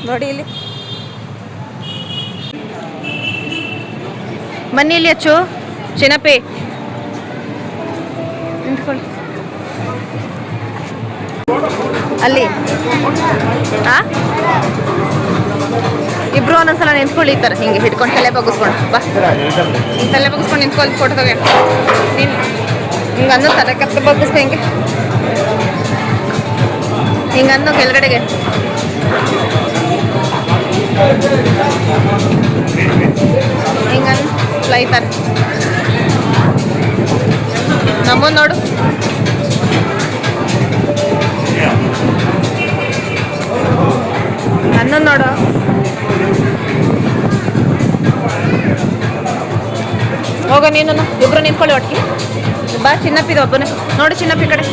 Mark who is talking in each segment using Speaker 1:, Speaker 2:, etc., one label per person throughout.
Speaker 1: ನೋಡಿ ಇಲ್ಲಿ ಬನ್ನಿ, ಇಲ್ಲಿ ಅಚ್ಚು ಚಿನ್ನಪ್ಪಿ ನಿಂತ್ಕೊಳ್ಳಿ ಅಲ್ಲಿ. ಇಬ್ರು ಒಂದೊಂದ್ಸಲ ನಿಂತ್ಕೊಳ್ಳಿ ಈ ಥರ ಹಿಂಗೆ ಹಿಡ್ಕೊಂಡು ತಲೆ ಬಗ್ಗಿಸ್ಕೊಂಡು ಬಾ, ತಲೆ ಬಗ್ಗಿಸ್ಕೊಂಡು ನಿಂತ್ಕೊಳ್ಳಿ ಫೋಟೋ ತಗೋ. ನೀನು ಹಿಂಗೆ ಅನ್ನೋ ತಲೆ ಕತ್ತ ಬಗ್ಗಿಸ್ಕೊ, ಹಿಂಗೆ ಅನ್ನೋ ಕೆಳಗಡೆಗೆ. ಹಿಂಗೆ ಫ್ಲೈತಾರೆ ನಮ್ಮನ್ನು ನೋಡು. ನನ್ನನ್ನು ನೋಡು. ಹೋಗ ನೀನು, ಇಬ್ರು ನಿಂತ್ಕೊಳ್ಳಿ ಒಟ್ಟಿಗೆ ಬಾ. ಚಿನ್ನಪ್ಪಿದ ಒಬ್ಬನೇ ನೋಡು, ಚಿನ್ನಪ್ಪಿ ಕಡೆ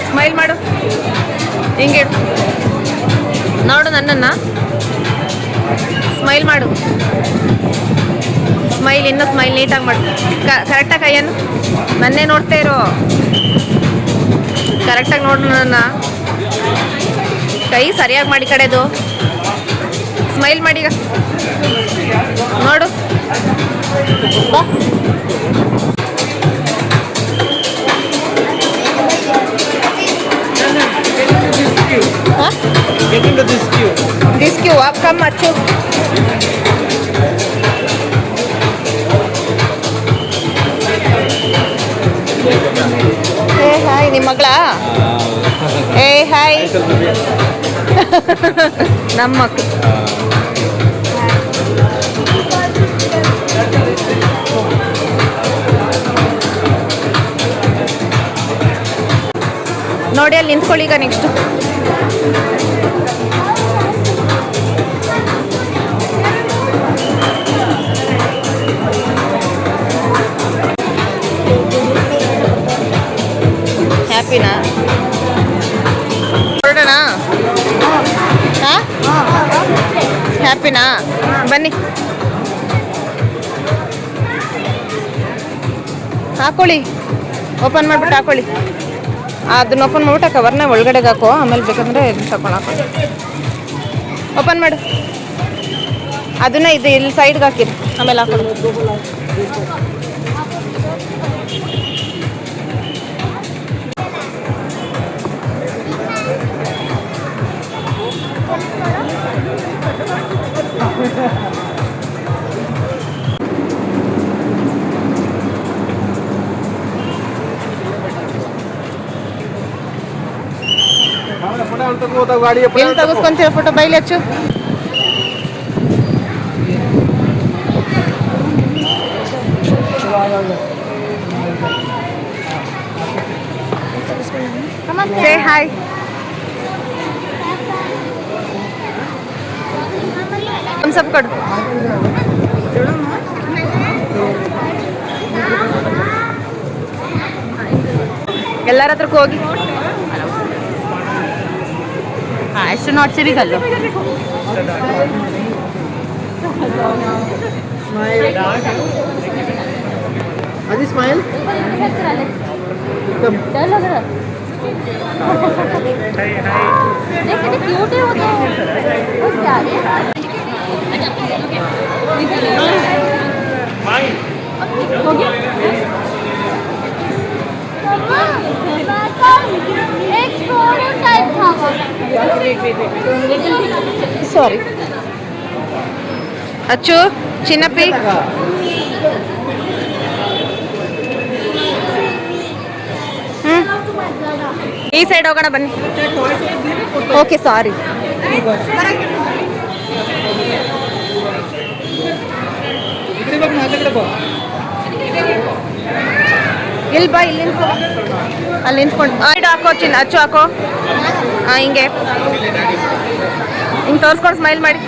Speaker 1: ಸ್ಮೈಲ್ ಮಾಡು, ಹಿಂಗೆ ನೋಡು ನನ್ನನ್ನು. ಸ್ಮೈಲ್ ಮಾಡು, ಸ್ಮೈಲ್, ಇನ್ನೂ ಸ್ಮೈಲ್ ನೀಟಾಗಿ ಮಾಡು. ಕರೆಕ್ಟಾಗಿ ಕೈಯನ್ನು ನನ್ನೇ ನೋಡ್ತಾ ಇರೋ, ಕರೆಕ್ಟಾಗಿ ನೋಡು ನನ್ನ ಕೈ ಸರಿಯಾಗಿ ಮಾಡಿ ಕಡೆದು. ಸ್ಮೈಲ್ ಮಾಡಿ ಈಗ ನೋಡು. This queue, आप कम अच्छो. Hey hi, ನಿಮ್ಮ ಮಗಳ? Hey hi. ನಮ್ಮ ಮಕ್ಕಳು. ನೋಡಿ ಅಲ್ಲಿ ನಿಂತ್ಕೊಳ್ಳಿ ಈಗ. ನೆಕ್ಸ್ಟು ಹ್ಯಾಪಿನಾ? ಹೊರಡೋಣ? ಹಾಂ, ಹ್ಯಾಪಿನಾ? ಬನ್ನಿ ಹಾಕೊಳ್ಳಿ, ಓಪನ್ ಮಾಡಿಬಿಟ್ಟು ಹಾಕೊಳ್ಳಿ. ಅದನ್ನ ಓಪನ್ ಮಾಡ್ಬಿಟ್ಟು ಆ ಕವರ್ನ ಒಳಗಡೆಗೆ ಹಾಕೋ, ಆಮೇಲೆ ಬೇಕಂದರೆ ಇದನ್ನ ತಗೊಂಡು ಹಾಕೋ. ಓಪನ್ ಮಾಡು, ಅದನ್ನ ಇದು ಇಲ್ಲಿ ಸೈಡ್ಗೆ ಹಾಕಿರಿ, ಆಮೇಲೆ ಹಾಕೊಳ್ಳಿ. ಎಲ್ಲಿ ತಗಸ್ಕೊಂತೀರ ಫೋಟೋ? ಬೈಲಿ ಹಚ್ಚು. Say hi. ಒಂದು ಸ್ವಲ್ಪ ಕೊಡು. ಎಲ್ಲರ ಹತ್ರಕ್ಕೂ ಹೋಗಿ. ಹಾಂ, ಎಷ್ಟು ನೋಡ್ಸಿರಿ ಕಲ್ಲು.
Speaker 2: అది స్మైల్
Speaker 3: क्यूट है वो तो क्या है एक टाइप था
Speaker 1: ಸಾರಿ ಅಚ್ಚು ಚಿನ್ನಪ್ಪಿ ಈ ಸೈಡ್ ಹೋಗೋಣ ಬನ್ನಿ. Okay sorry. ಇಲ್ಲಿ ಬಾ, ಇಲ್ಲಿ ನಿಂತ್ಕೊ, ಅಲ್ಲಿ ನಿಂತ್ಕೊಂಡು ಸೈಡ್ ಹಾಕೋ. ಚಿನ್ನ ಅಚ್ಚು ಹಾಕೋ. ಹಾಂ, ಹಿಂಗೆ ಹಿಂಗೆ ತೋರಿಸ್ಕೊಂಡು ಸ್ಮೈಲ್ ಮಾಡಿ.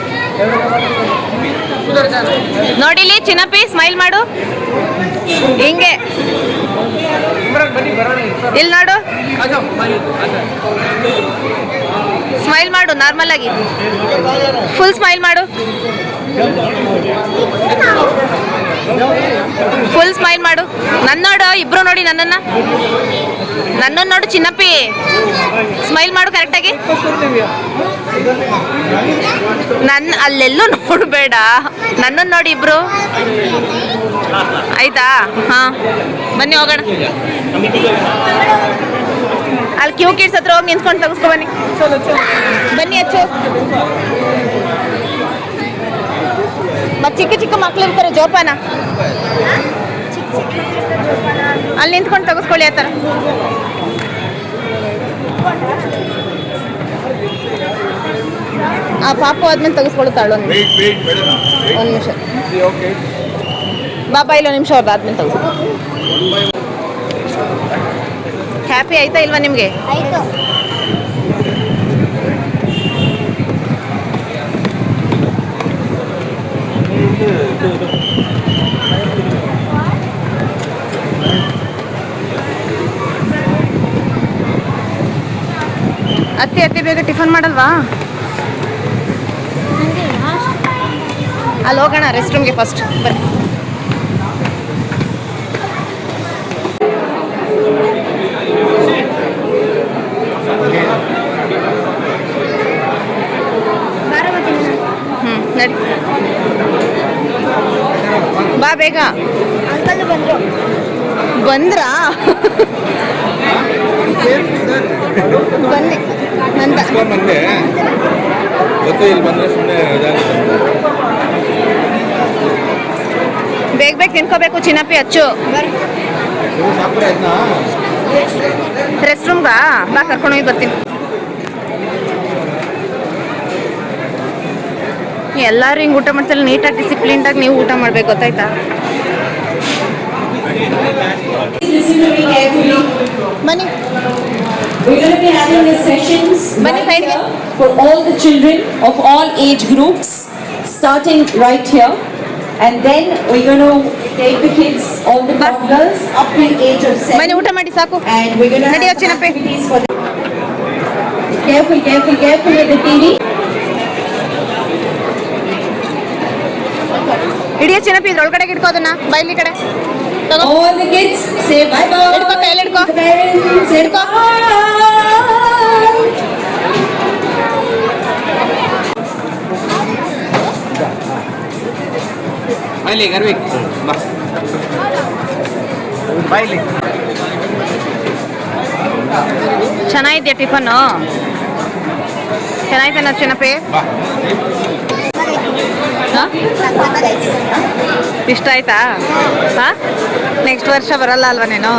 Speaker 1: ನೋಡಿಲಿ ಚಿನ್ನಪ್ಪಿ, ಸ್ಮೈಲ್ ಮಾಡು ಹಿಂಗೆ. ಇಲ್ಲಿ ನೋಡು, ಸ್ಮೈಲ್ ಮಾಡು ನಾರ್ಮಲ್ ಆಗಿ, ಫುಲ್ ಸ್ಮೈಲ್ ಮಾಡು. ಫುಲ್ ಸ್ಮೈಲ್ ಮಾಡು. ನನ್ನ ನೋಡು, ಇಬ್ರು ನೋಡಿ ನನ್ನನ್ನು ನೋಡು ಚಿನ್ನಪ್ಪಿ. ಸ್ಮೈಲ್ ಮಾಡು ಕರೆಕ್ಟಾಗಿ. ನನ್ನ ಅಲ್ಲೆಲ್ಲೂ ನೋಡಬೇಡ, ನನ್ನನ್ನು ನೋಡಿ ಇಬ್ರು. ಆಯ್ತಾ? ಹಾಂ, ಬನ್ನಿ ಹೋಗೋಣ. ಅಲ್ಲಿ ಕ್ಯೂ ಕಿಡ್ಸ್ ಹತ್ರ ಹೋಗಿ ನಿಂತ್ಕೊಂಡು ತೆಗೆಸ್ಕೊ ಬನ್ನಿ. ಬನ್ನಿ ಅಚ್ಚು. ಮತ್ತೆ ಚಿಕ್ಕ ಚಿಕ್ಕ ಮಕ್ಳು ಇರ್ತಾರೆ ಜೋಪಾನ. ಅಲ್ಲಿ ನಿಂತ್ಕೊಂಡು ತೆಗೆಸ್ಕೊಳ್ಳಿ ಆ ಥರ. ಆ ಪಾಪು ಆದ್ಮೇಲೆ ತೆಗೆಸ್ಕೊಳ್ತಾಳು. ಒಂದು ನಿಮಿಷ ಬಾಬಾ, ಇಲ್ಲ ನಿಮಿಷ ಅವ್ರದ್ದು ಆದ್ಮೇಲೆ ತೆಗೆಸ್ಕೊ. ಹ್ಯಾಪಿ ಆಯ್ತಾ ಇಲ್ವಾ ನಿಮಗೆ?
Speaker 3: ಆಯ್ತು.
Speaker 1: ಅತ್ತೆ ಬೇಗ ಟಿಫನ್ ಮಾಡಲ್ವಾ? ಅಲ್ಲಿ ಹೋಗೋಣ ರೆಸ್ಟ್ ರೂಮ್ಗೆ ಫಸ್ಟ್. ಬನ್ನಿ. ನಡಿ ಬಾ ಬೇಗ.
Speaker 3: ಅಂಕಲ್ ಬಂದ್ರು.
Speaker 1: ಬಂದ್ರಾ? ಬನ್ನಿ ನಂದ.
Speaker 4: ಬಂದೆ ಗೊತ್ತು, ಇಲ್ಲಿ ಬಂದರೆ ಸುಮ್ಮನೆ
Speaker 1: ಬೇಗ ತಿನ್ಕೋಬೇಕು ಚಿನ್ನಪ್ಪಿ. ಅಚ್ಚು ರೆಸ್ಟ್ ರೂಮ್ಗಾ? ಬಾ ಕರ್ಕೊಂಡೋಗಿ ಬರ್ತೀನಿ. ಎಲ್ಲರೂ ಹಿಂಗೆ ಊಟ ಮಾಡ್ತಾರೆ, ನೀಟಾಗಿ ಡಿಸಿಪ್ಲಿನ್ಡಾಗಿ ನೀವು ಊಟ ಮಾಡ್ಬೇಕು, ಗೊತ್ತಾಯ್ತಾ?
Speaker 5: Listen to me carefully.
Speaker 1: ಬನ್ನಿ
Speaker 5: We're going to be having the sessions
Speaker 1: Bani,
Speaker 5: right
Speaker 1: side
Speaker 5: here for all the children of all age groups, starting right here. And then we're going to take the kids, all the toddlers, up to the age of 7.
Speaker 1: ಬನ್ನಿ ಊಟ ಮಾಡಿ ಸಾಕು.
Speaker 5: And we're going to
Speaker 1: Nadiyo,
Speaker 5: have some
Speaker 1: Chinappi.
Speaker 5: activities for them. Careful with the TV.
Speaker 1: ಹಿಡಿಯೋ ಚಿನ್ನಪ್ಪಿ, ಇದ್ರೊಳಗಡೆ ಇಟ್ಕೋ ಅದನ್ನ. ಬೈಲಿ ಕಡೆ ತಗೋ.
Speaker 5: All the kids say bye-bye.
Speaker 1: ಹಿಡ್ಕೋ, ಕೈಯಲ್ಲಿ ಹಿಡ್ಕೋ.
Speaker 5: The parents say
Speaker 1: ಹಿಡ್ಕೋ.
Speaker 5: bye.
Speaker 4: ಬಾಯ್ಲಿ ಗರ್ವಿಕ್ ಬಾ ಬಾಯ್ಲಿ.
Speaker 1: ಚೆನ್ನಾಗಿದ್ಯಾ ಟಿಫನ್ನು? ಚೆನ್ನಾಯ್ತಾನ ಚಿನ್ನಪ್ಪಿ?
Speaker 4: ಬಾ
Speaker 1: ಹಾಂ, ಇಷ್ಟ ಆಯ್ತಾ? ಹಾಂ, ನೆಕ್ಸ್ಟ್ ವರ್ಷ ಬರಲ್ಲ ಅಲ್ವಾ ನೀನು?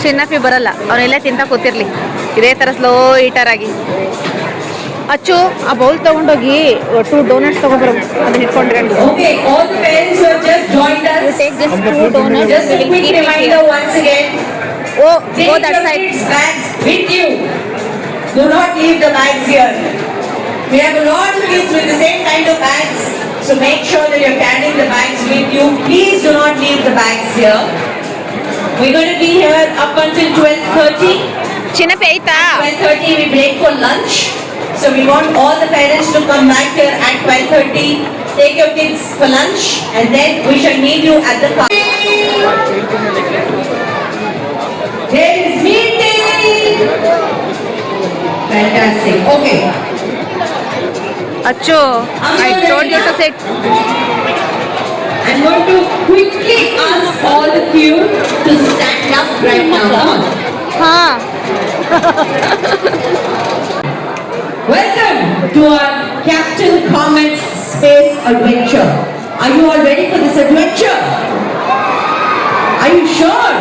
Speaker 1: ಚಿನ್ನಪ್ಪಿ ಬರಲ್ಲ, ಅವನೆಲ್ಲೇ ತಿಂತ ಕೂತಿರ್ಲಿ ಇದೇ ಥರ ಸ್ಲೋ ಈಟರ್ ಆಗಿ. ಅಚ್ಚು ಆ ಬೌಲ್ ತೊಗೊಂಡೋಗಿ 2 ಡೋನಟ್ಸ್ ತೊಗೊಂಡ್ಬರೋ, ಅದನ್ನ ಇಟ್ಕೊಂಡ್ರೆ.
Speaker 5: Okay, all the parents who have just joined us,
Speaker 1: take just 2 donuts.
Speaker 5: just a quick reminder once again.
Speaker 1: Oh
Speaker 5: Take
Speaker 1: go
Speaker 5: your
Speaker 1: that side.
Speaker 5: kids' bags with you. Do not leave the bags here. We have a lot of kids with the same kind of bags, so make sure that you're carrying the bags with you. Please do not leave the bags here. We're going to be here up until 12:30.
Speaker 1: Chinnappi ಆಯ್ತಾ?
Speaker 5: 12:30 we break for lunch. So we want all the parents to come back here at 12:30. Take your kids for lunch and then we shall meet you at the car. There is meeting. Fantastic. Okay.
Speaker 1: Achu I told you to sit.
Speaker 5: I'm going to quickly ask all of you to stand up right now. Come on.
Speaker 1: ಹಾಂ,
Speaker 5: Welcome to our Captain Comet's Space Adventure. Are you all ready for this adventure? Are you sure?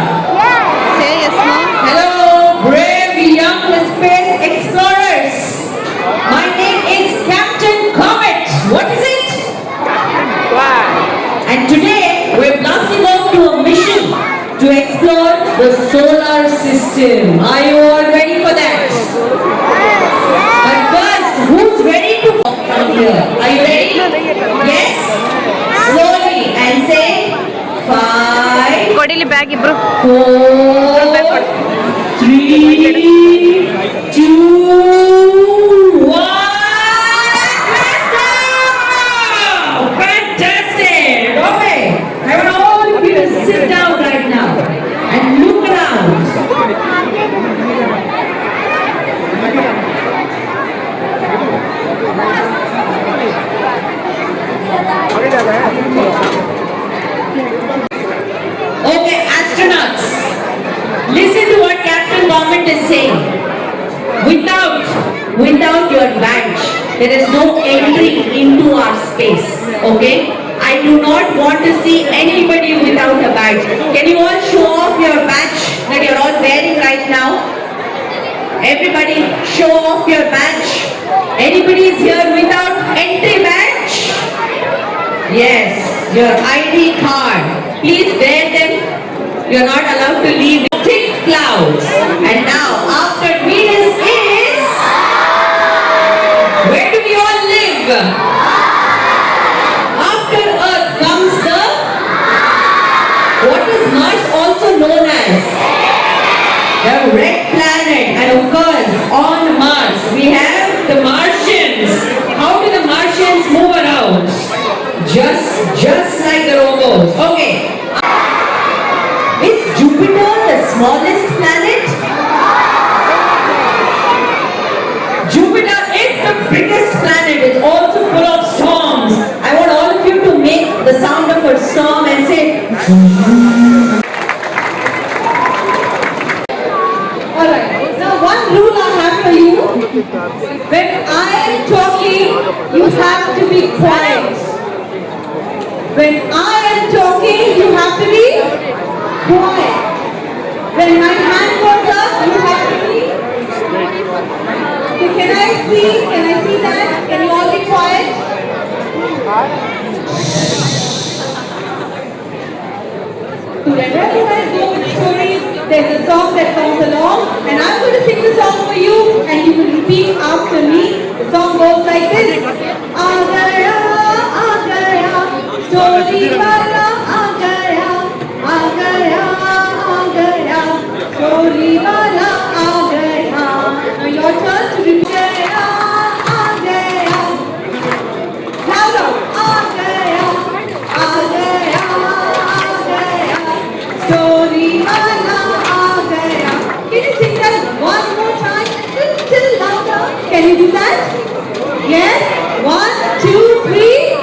Speaker 1: Say yes no.
Speaker 5: Hello, brave young space explorers. My name is Captain Comet. What is it? And today we're blasting off to a mission to explore the solar system. Are you all ready for that? But first, who's ready to walk from here? Are you ready? Yes? Slowly and say 5,
Speaker 1: ಕೊಡಿಲಿ bag ಇಬ್ರು.
Speaker 5: 4, 3, 2, 1. Fantastic! is saying, without your badge, there is no entry into our space. Okay? I do not want to see anybody without a badge. Can you all show off your badge that you're all wearing right now? Everybody, show off your badge. Anybody is here without entry badge? Yes, your ID card. Please wear them. You're not allowed to leave thick clouds. And now, after Venus is, where do we all live? After Earth comes the, what is Mars also known as? The red planet. And of course, on Mars, we have the Martians. How do the Martians move around? Just like the robots. Okay. Is Jupiter the smallest planet? Jupiter is the biggest planet. It's also full of storms. I want all of you to make the sound of a storm and say. Alright. Now one rule I have for you. When I am talking, you have to be quiet. When I am talking, you have to be quiet. When my hand goes up, you have to be. Okay, can I see that? Can you all be quiet? Whenever you guys go with stories, there's a song that comes along, and I'm going to sing the song for you, and you will repeat after me. The song goes like this. Story wala aa gaya, story wala aa gaya. Now your turn to repeat. Aa gaya, louder. Aa gaya, story wala aa gaya. Can you sing that one more time, a little louder? Can you do that? Yes. 1, 2, 3.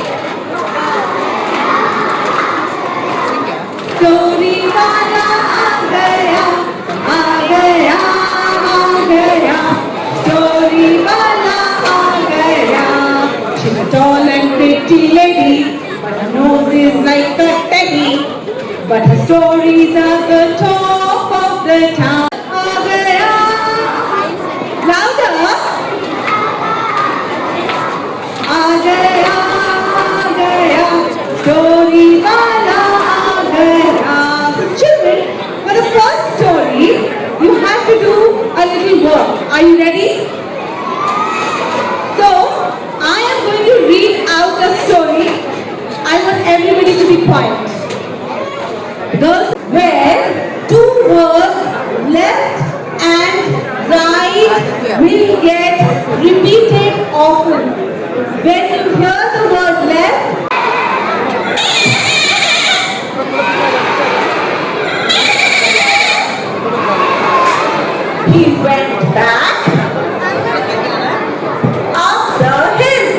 Speaker 5: Story wala aa gaya, story wala aa gaya. She's a tall and pretty lady, but her nose is like a teddy. But her stories are the talk of the town. Aa gaya, louder. Aa gaya, story wala. Children, for the first story, you have to do a little work. Are you ready? So, I am going to read out a story. I want everybody to be quiet. Girls, where two words left and right will get repeated often. When you hear the word left, he went back up the hill.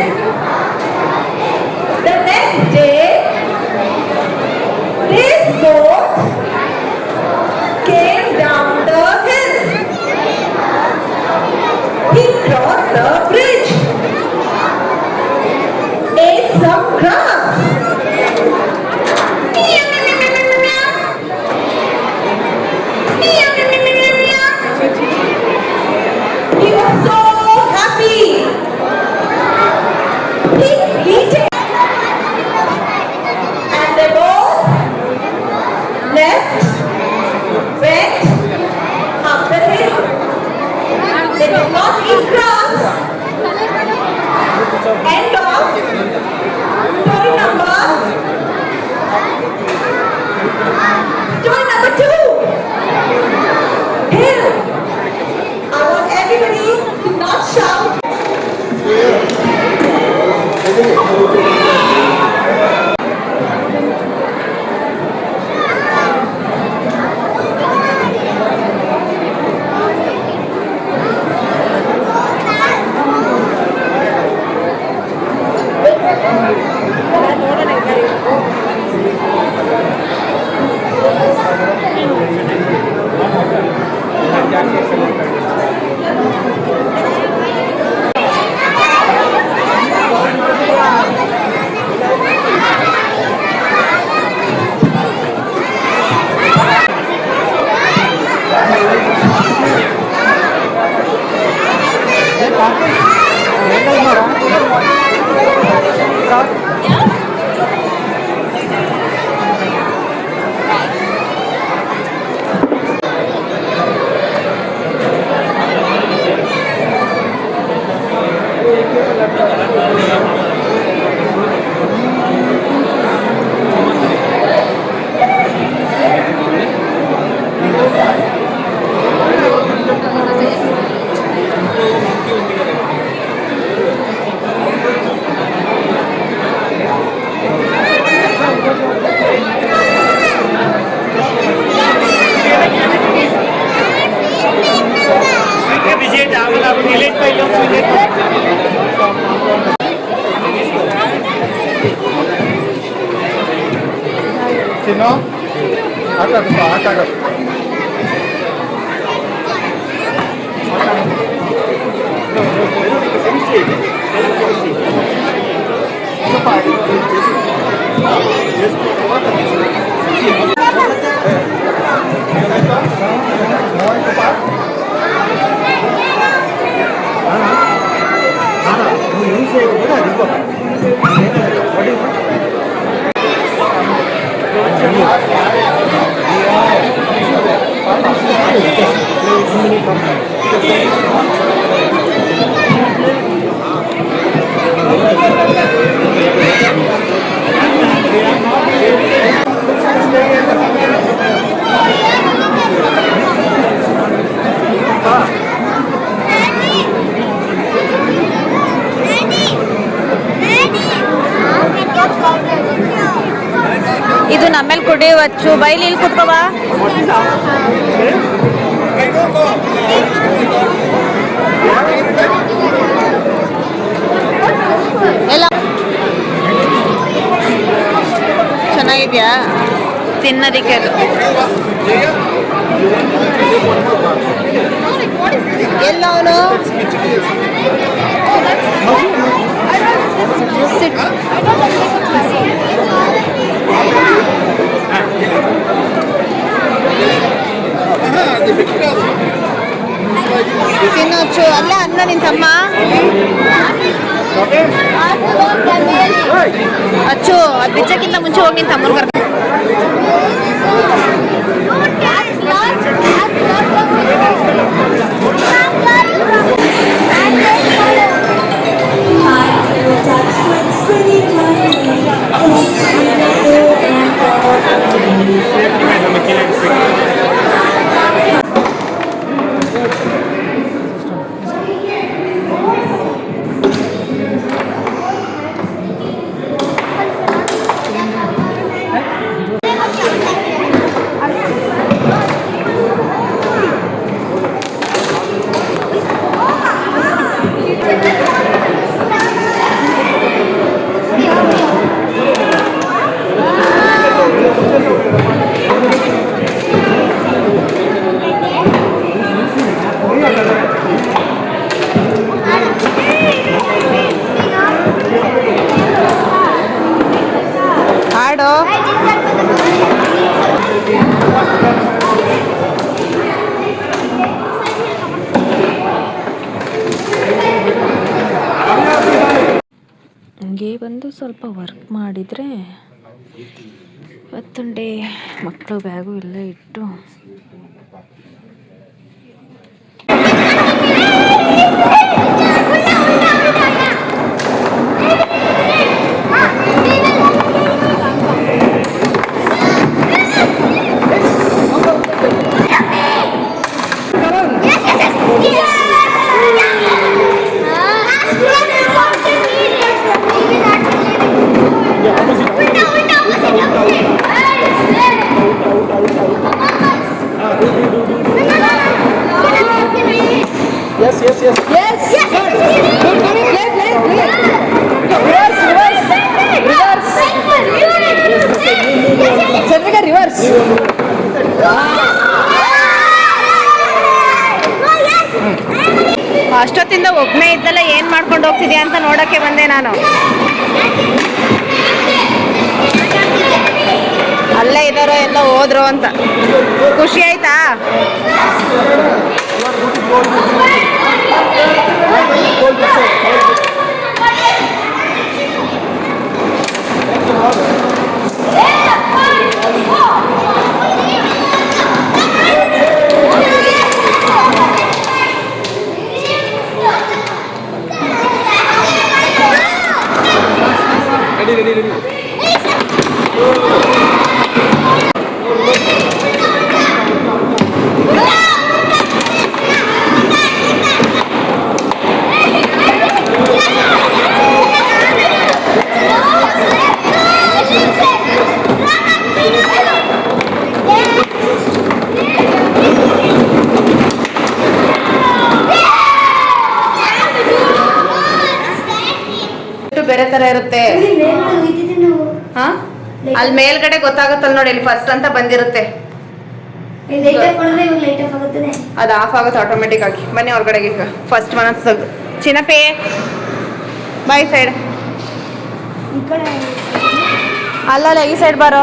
Speaker 5: The next day, this boat came down the hill. He crossed the bridge, ate some grass. He was so happy. He eaten, and they both left, went up the hill. They did not eat grass. End of story number 2. Hill. I want everybody to not shout.
Speaker 2: ಚಿನ್ನು ಆಟ ಆಟ
Speaker 1: ಇದು ನಮ್ಮೇಲೆ ಕುಡಿಯುವಚ್ಚು ಬೈಲಿ ಇಲ್ಲಿ ಕುತ್ಕೋಬ ಎಲ್ಲ ಚೆನ್ನಾಗಿದ್ಯಾ ತಿನ್ನೋದಿಕ್ಕೆ ಅದು ಎಲ್ಲ ಅವನು ತಿನ್ನೋಚ್ಚು ಅಲ್ಲ ಅನ್ನ ನಿನ್ ತಮ್ಮ ಅಚ್ಚು ಅದು ಬಿಚ್ಚಕ್ಕಿಂತ ಮುಂಚೆ ಹೋಗಿ ನಿನ್ ತಮ್ಮನ ಕರ್ಕೊಂಡು ಆಡೋ ಹಂಗೆ ಬಂದು ಸ್ವಲ್ಪ ವರ್ಕ್ ಮಾಡಿದರೆ ಇವತ್ತೊಂದು ಡೇ ಮಕ್ಕಳು ಬ್ಯಾಗು ಎಲ್ಲ ಇಟ್ಟು
Speaker 2: Yes, yes, yes.
Speaker 1: Yes. Reverse. ಅಷ್ಟೊತ್ತಿಂದ ಒಬ್ಬನೇ ಇದ್ದಲ್ಲ ಏನ್ ಮಾಡ್ಕೊಂಡು ಹೋಗ್ತಿದ್ಯಾ ಅಂತ ನೋಡಕ್ಕೆ ಬಂದೆ ನಾನು. ಅಲ್ಲೇ ಇದ್ದಾರೋ ಎಲ್ಲ ಹೋದ್ರು ಅಂತ ಖುಷಿ ಆಯ್ತಾ? ಬೇರೆ ತರ ಇರುತ್ತೆ. ಹಾ ಅಲ್ಲಿ ಮೇಲ್ಗಡೆ ಗೊತ್ತಾಗುತ್ತಲ್ಲ ನೋಡಿ, ಇಲ್ಲಿ ಫಸ್ಟ್ ಅಂತ ಬಂದಿರುತ್ತೆ. ಅದು ಆಫ್ ಆಗುತ್ತೆ ಆಟೋಮೆಟಿಕ್ ಆಗಿ. ಬನ್ನಿ ಹೊರಗಡೆಗೆ. ಈಗ ಫಸ್ಟ್ ಮನಸ್ಸು ಚಿನ್ನಪಿ ಬಾಯ್ ಸೈಡ್. ಅಲ್ಲ ಈ ಸೈಡ್ ಬಾರೋ.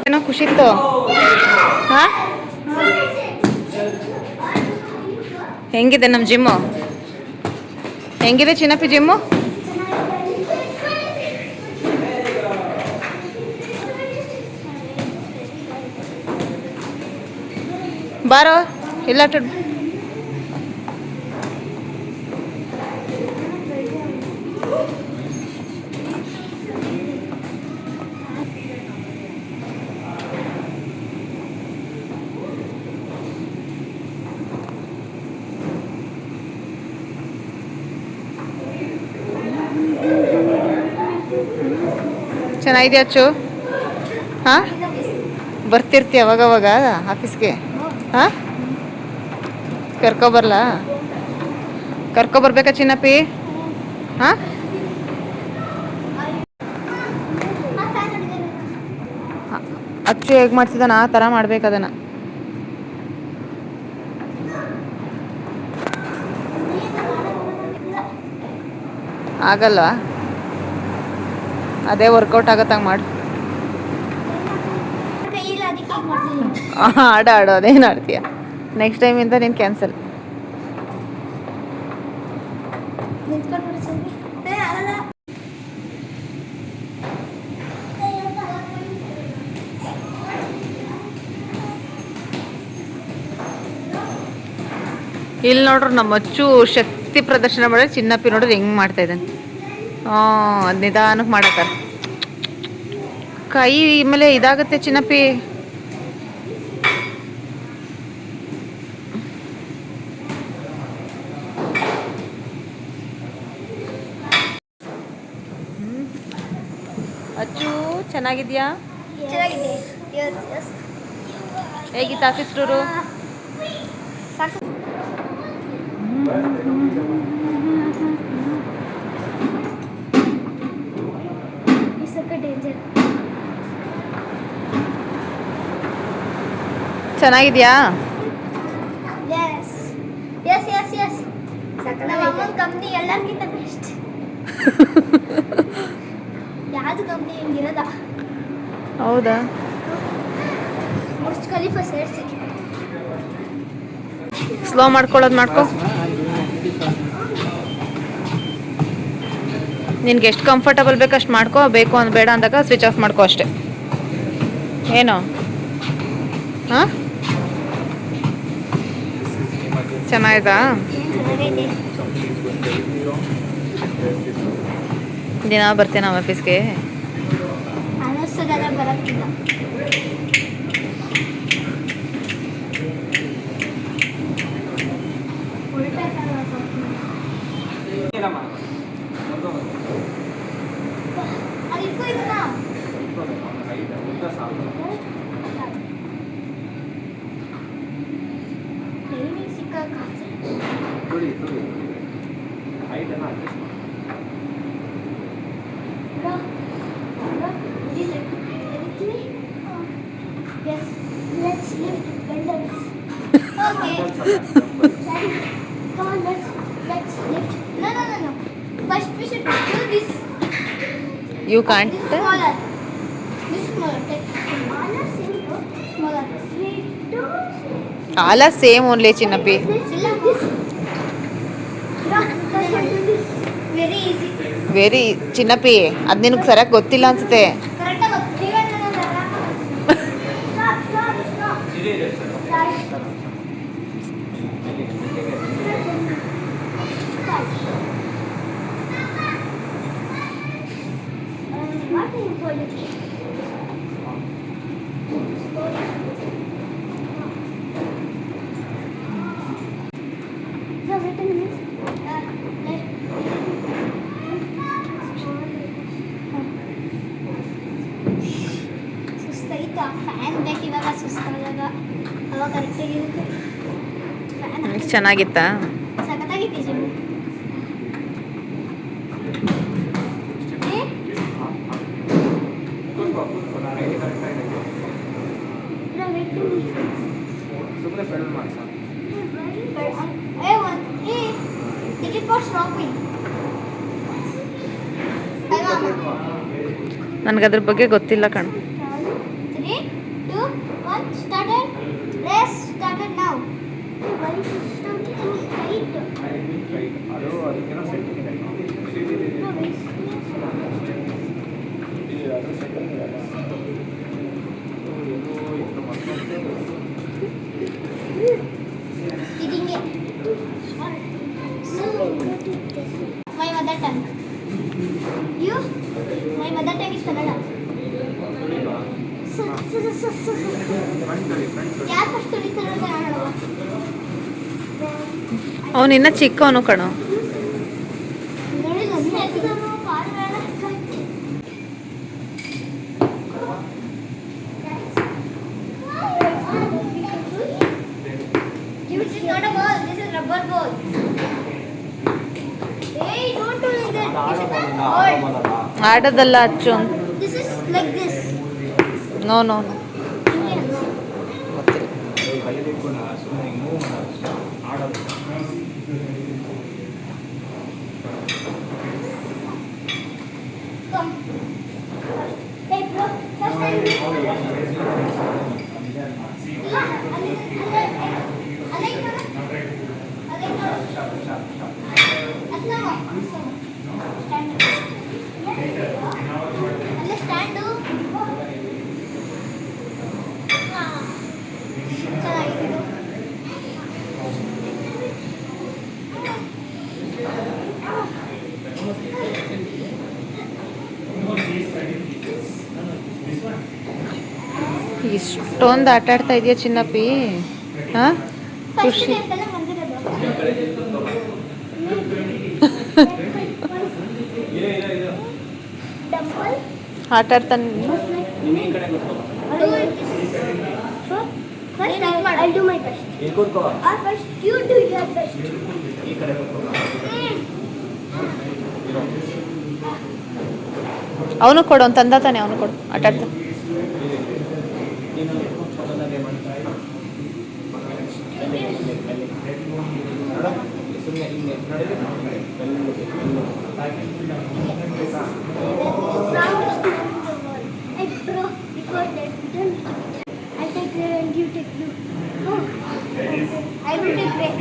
Speaker 1: ಏನೋ ಖುಷಿ ಇತ್ತು. ಹಾ ಹೆಂಗಿದೆ ನಮ್ಮ ಜಿಮ್ಮು? ಹೆಂಗಿದೆ ಚಿನ್ನಪ್ಪಿ ಜಿಮ್ಮು? ಬಾರೋ ಇಲ್ಲ ಚೆನ್ನಾಗಿದೆ ಅಚ್ಚು. ಹಾಂ ಬರ್ತಿರ್ತೀಯ ಅವಾಗವಾಗ ಆಫೀಸ್ಗೆ? ಹಾಂ ಕರ್ಕೊಬರ್ಬೇಕಾ ಚಿನ್ನಪ್ಪಿ? ಹಾಂ ಅಚ್ಚು ಹೇಗೆ ಮಾಡ್ತಿದ್ದಾನ ಆ ಥರ ಮಾಡ್ಬೇಕು ಅದನ್ನು. ಆಗಲ್ವಾ? ಅದೇ ವರ್ಕೌಟ್ ಆಗತ್ತಂಗೆ ಮಾಡು. ಆಡೋ ಅದೇನು ಆಡ್ತೀಯ? ನೆಕ್ಸ್ಟ್ ಟೈಮಿಂದ ನೀನು ಕ್ಯಾನ್ಸಲ್. ಇಲ್ಲಿ ನೋಡ್ರಿ ನಮ್ಮ ಅಚ್ಚು ಶಕ್ತಿ ಪ್ರದರ್ಶನ ಮಾಡಿದ್ರೆ ಚಿನ್ನಪ್ಪಿ ನೋಡ್ರಿ ಹೆಂಗೆ ಮಾಡ್ತಾ ಇದ್ದಾನೆ. ಅದು ನಿಧಾನಕ್ಕೆ ಮಾಡತ್ತಾರ. ಕೈ ಮೇಲೆ ಇದಾಗುತ್ತೆ ಚಿನ್ನಪ್ಪಿ. ಅಚ್ಚು ಚೆನ್ನಾಗಿದ್ಯಾ? ಹೇಗಿತ್ತು ಆಫೀಸ್ ಟೂರು? ಚೆನ್ನಾಗಿದ್ಯಾ?
Speaker 3: ಕಂಪ್ನಿ ಎಲ್ಲರಿಗಿಂತ ಬೆಸ್ಟ್. ಯಾವ್ದು ಕಂಪ್ನಿ ಹಿಂಗಿರೋದ?
Speaker 1: ಹೌದಾ?
Speaker 3: ಬುರ್ಜ್ ಖಲೀಫಾ ಸೇರಿಸಿ
Speaker 1: ಸ್ಲೋ ಮಾಡ್ಕೊಳ್ಳೋದು ಮಾಡ್ಕೊ. ನಿನ್ಗೆ ಎಷ್ಟು ಕಂಫರ್ಟಬಲ್ ಬೇಕು ಅಷ್ಟು ಮಾಡ್ಕೊ. ಬೇಕು ಅಂದ್ ಬೇಡ ಅಂದಾಗ ಸ್ವಿಚ್ ಆಫ್ ಮಾಡ್ಕೊ ಅಷ್ಟೆ. ಏನು ಹಾಂ ಚೆನ್ನಾಯ್ತಾ? ದಿನ ಬರ್ತೀಯ ನಾವು ಆಫೀಸ್ಗೆ?
Speaker 3: ಅನ್ನಿಸೋದೆಲ್ಲ ಬರೋಕ್ಕಿಲ್ಲ. Yes, let's lift bundles. Okay. Come on, let's lift. No. First we should do this.
Speaker 1: You can't.
Speaker 3: This smaller. This smaller. Take smaller, simple, smaller.
Speaker 1: All are same only, Chinnappi.
Speaker 3: This. Very easy.
Speaker 1: Very Chinnappi, ಅದು ನಿನಗೆ ಸರಿಯಾಗಿ ಗೊತ್ತಿಲ್ಲ ಅನ್ಸುತ್ತೆ.
Speaker 3: ಸುಸ್ತಾಗಿತ್ತು. Fan ಬೇಕು ಇವಾಗ. ಸುಸ್ತಾದಾಗ ಅವಾಗ ಕರೆಕ್ಟಾಗಿರುತ್ತೆ. Fan
Speaker 1: ಚೆನ್ನಾಗಿತ್ತಾ?
Speaker 3: ಸಖತ್ತಾಗಿತ್ತು gym.
Speaker 2: ಸುಮ್ಮನೆ friend ಮಾಡ್ಸ
Speaker 3: Ticket for shopping.
Speaker 1: ನನಗದ್ರ ಬಗ್ಗೆ ಗೊತ್ತಿಲ್ಲ ಕಣು.
Speaker 3: 3, 2, 1, started. Race started now. Why is it starting right?
Speaker 2: ಅದು ಅದಕ್ಕೇನೋ ಸೆಟ್ಟಿಂಗ್ ಇದೆ
Speaker 3: No, race.
Speaker 2: ಅದು ಸೆಟ್ಟಿಂಗ್ ಇದೆ
Speaker 3: Eating it. My mother tongue. You? My mother tongue is Kannada. ಯಾರು ಫಸ್ಟ್ ತುಳಿತಾರೆ ಅಂತ ನೋಡುವ.
Speaker 1: ಅವನಿನ್ನ ಚಿಕ್ಕವನು ಕಣು.
Speaker 3: ನೋಡಿಲ್ಲ ನಾನು ಕಾರ್ ಬೇಡ This is not a ball, this is rubber ball. Hey, don't do like that. This is a ball.
Speaker 1: ಆಡೋದಲ್ಲ ಅಚ್ಚು.
Speaker 3: This is like this.
Speaker 1: No no
Speaker 2: ಸುಮ್ಮನೆ ಹಿಂಗೆ ಮೂವ್ ಮಾಡೋದು ಆಡೋದು
Speaker 3: Come. Hey bro, first time. ಇಲ್ಲ ಅಲ್ಲೇ stand ಚೆನ್ನಾಗಿದೆ
Speaker 1: ಇಷ್ಟೊಂದು ಆಟ ಆಡ್ತಾ ಇದೆಯಾ ಚಿನ್ನಪ್ಪಿ? ಹಾ
Speaker 3: ಫಸ್ಟ್
Speaker 1: ಖುಷಿ.
Speaker 3: ಅಂತಲ್ಲ ಬಂದಿರೋದು ಡಂಬಲ್
Speaker 1: ಆಟ ಆಡ್ತಾನೆ.
Speaker 3: First I'll do my best.
Speaker 2: ಇಲ್ಲಿ ಕೂತ್ಕೋ
Speaker 3: Or first you do your best.
Speaker 2: ಈ ಕಡೆ ಕೂತ್ಕೋ
Speaker 1: ಅವನು ಕೊಡು, ಅವ್ನು ತಂದ ತಾನೆ, ಅವನು ಕೊಡು, ಆಟ ಆಡ್ತಾನೆ.
Speaker 2: ನೀನು ಚಂದನಾಗೆ ಮಾಡ್ತಾ ಇರು. ನೋಡು, ಸುಮ್ಮನೆ ಹಿಂಗೆ ನೋಡಿದ್ರೆ
Speaker 3: Hey bro, before that, don't. I'll take red and you take blue. No. I will take red.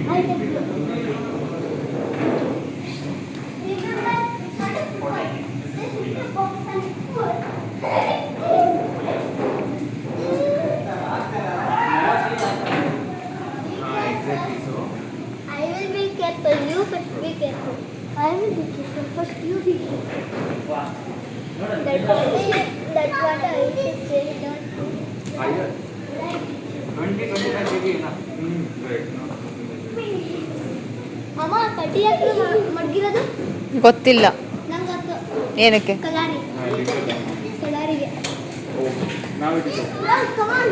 Speaker 3: I'll take blue. I will be careful. You first be careful. I will be careful. First you be careful. That's what I will say. Don't do. Right.
Speaker 2: 20-25 kg ಇಲ್ಲ
Speaker 3: ಅಮ್ಮ ಕಡ್ಡಿ ಹಾಕಿ ಮಡಗಿರೋದು
Speaker 1: ಗೊತ್ತಿಲ್ಲ
Speaker 3: ನಂಗೆ
Speaker 1: ಏನಕ್ಕೆ.
Speaker 3: ಕಲಾರಿ ಕಲಾರಿಗೆ
Speaker 2: ನಾವು ಇಟ್ಟು
Speaker 3: come on.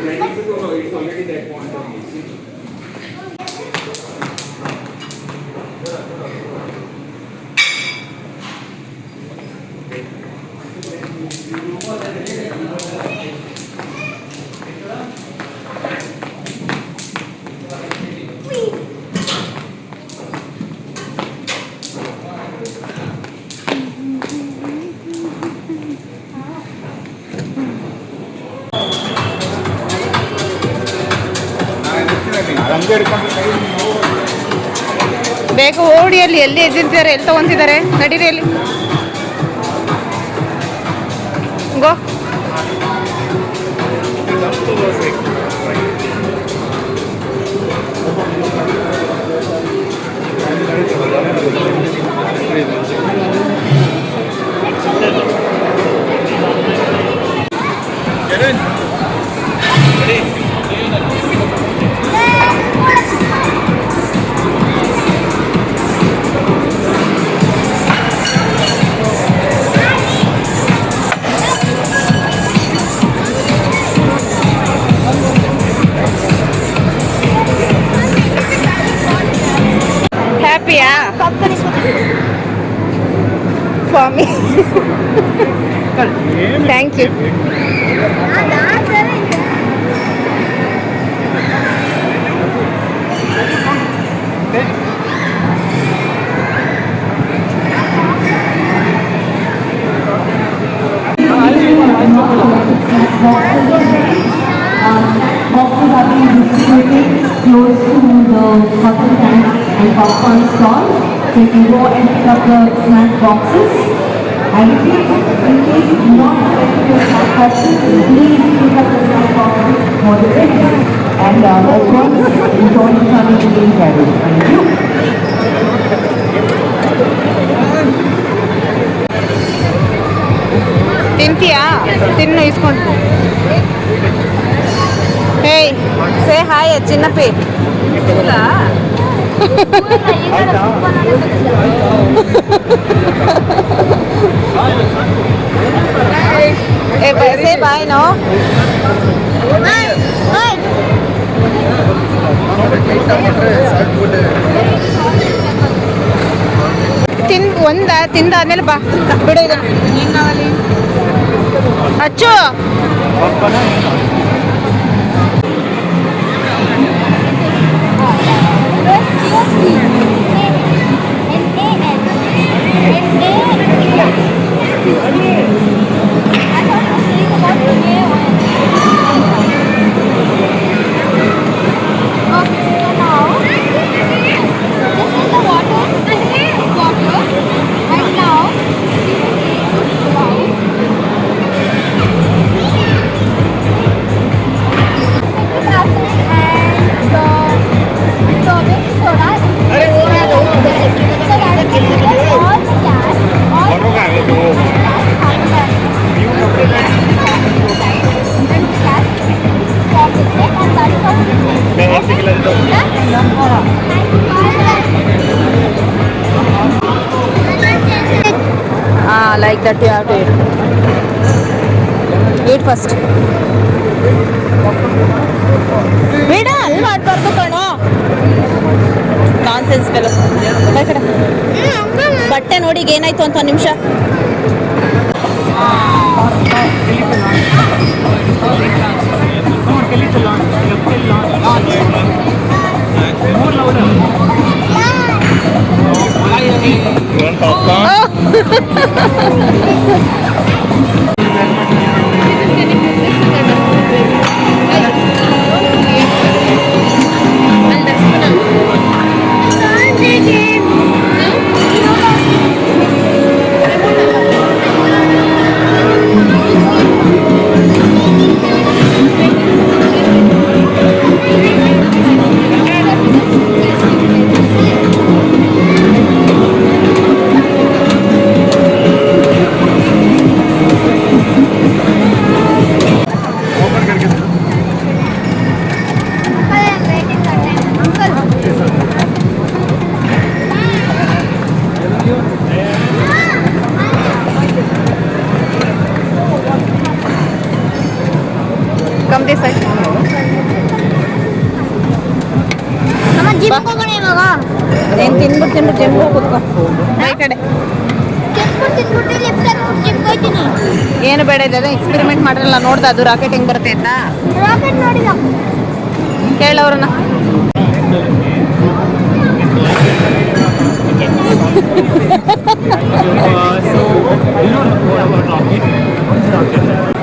Speaker 2: it's already that point of view. ಹಂಗೆ ಹಿಡ್ಕೊಂಡು ಕೈ ನೋವು
Speaker 1: ಬೇಗ ಓಡಿ, ಅಲ್ಲಿ ಎಲ್ಲಿ ಎದ್ದಿದ್ದಾರೆ, ಎಲ್ಲಿ ತಗೊಂತಿದ್ದಾರೆ, ನಡೀರಿ ಅಲ್ಲಿ ಗೋ. ಹ್ಯಾಪಿಯಾ ಸ್ವಾಮಿ? Thank you.
Speaker 3: ನಾನು
Speaker 5: popcorn stall. So you can go and pick up the snack boxes. I repeat, in case you do not get your snack boxes, please pick up the snack boxes for the kids. And of course, enjoy the family being carried. Thank you.
Speaker 1: ತಿಂತೀಯಾ? ತಿನ್ನು ಇಸ್ಕೊಂಡು. ಹೇಯ್ say hi Chinnappi. ಸೇ ಬಾಯ್ no. ತಿಂದಾದ್ಮೇಲೆ ಬಾ ಬಿಡು ಇದು ಅಚ್ಚು. Like that you have to eat. Eat first. ಬೇಡ ಅಲ್ಲಿ ಮಾಡಬಾರ್ದು ಕಣೋ. Nonsense fellow. ಬೈ ಕಡೆ. ಬಟ್ಟೆ ನೋಡಿ ಏನಾಯ್ತು ಅಂತ ಒಂದು ನಿಮಿಷ. Come this side. ನೀನು ತಿನ್ಬಿಟ್ಟು ಜಿಮ್ಗೆ ಕೂತ್ಕೋ. ಈ ಕಡೆ ಏನು ಬೇಡ ಇದೆ ಎಕ್ಸ್ಪೆರಿಮೆಂಟ್ ಮಾಡಿರಲ್ಲ ನೋಡ್ದೆ ಅದು ರಾಕೆಟ್ ಹೆಂಗೆ ಬರುತ್ತೆ ಅಂತ ಕೇಳವ್ರನ್ನ.